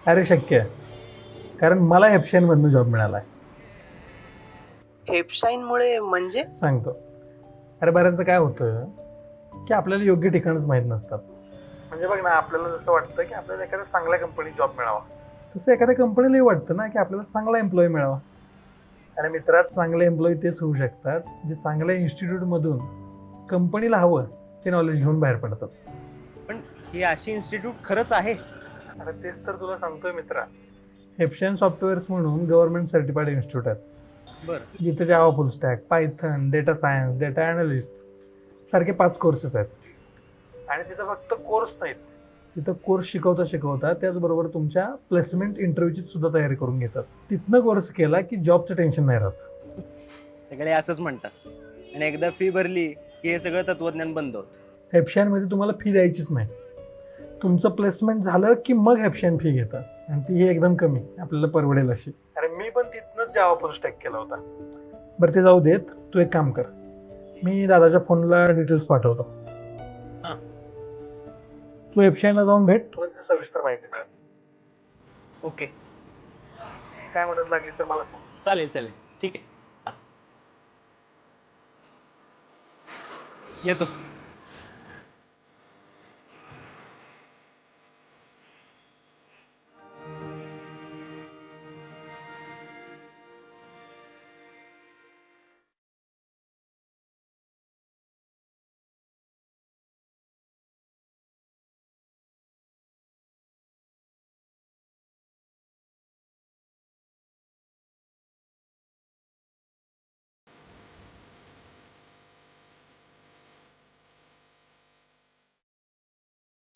अरे शक्य आहे, कारण मला हेपशाईनमधनं जॉब मिळाला आहे. हेपशाईनमुळे म्हणजे? सांगतो. अरे बऱ्याचदा काय होतं की आपल्याला योग्य ठिकाणच माहीत नसतात. म्हणजे बघ ना, आपल्याला जसं वाटतं की आपल्याला एखाद्या चांगल्या कंपनीत जॉब मिळावा, तसं एखाद्या कंपनीलाही वाटतं ना की आपल्याला चांगला एम्प्लॉई मिळावा. आणि मित्रात, चांगले एम्प्लॉई तेच होऊ शकतात जे चांगल्या इन्स्टिट्यूटमधून कंपनीला हवं ते नॉलेज घेऊन बाहेर पडतात. पण ही अशी इन्स्टिट्यूट खरंच आहे? अरे तेच तर तुला सांगतोय मित्रा. हेपशाईन सॉफ्टवेअर्स म्हणून गव्हर्नमेंट सर्टिफाईड इन्स्टिट्यूट आहेत, बरं. जिथे Java full stack, Python, data science, data analyst सारखे 5 कोर्सेस आहेत. आणि तिथं फक्त कोर्स नाहीत, तिथं कोर्स शिकवता शिकवता त्याचबरोबर तुमच्या प्लेसमेंट इंटरव्ह्यूची सुद्धा तयारी करून घेतात. तिथनं कोर्स केला की जॉबचं टेन्शन नाही राहत. सगळे असंच म्हणतात, आणि एकदा फी भरली की हे सगळं तत्वज्ञान बंद होतं. हेपशाईनमध्ये तुम्हाला फी द्यायचीच नाही. तुमचं प्लेसमेंट झालं की मग हेपशाईन फी घेतं, आणि ती एकदम कमी, आपल्याला परवडेल अशी. अरे मी पण तिथनंच जावा फुल स्टॅक केला होता. बरं ते जाऊ देत, तू एक काम कर, मी दादाच्या फोनला डिटेल्स पाठवतो. हां. तू हेपशाईनला जाऊन भेट, तुला सविस्तर माहिती मिळेल. ओके, काय मदत लागली तर मला सांग. चालेल चालेल, ठीक आहे, येतो.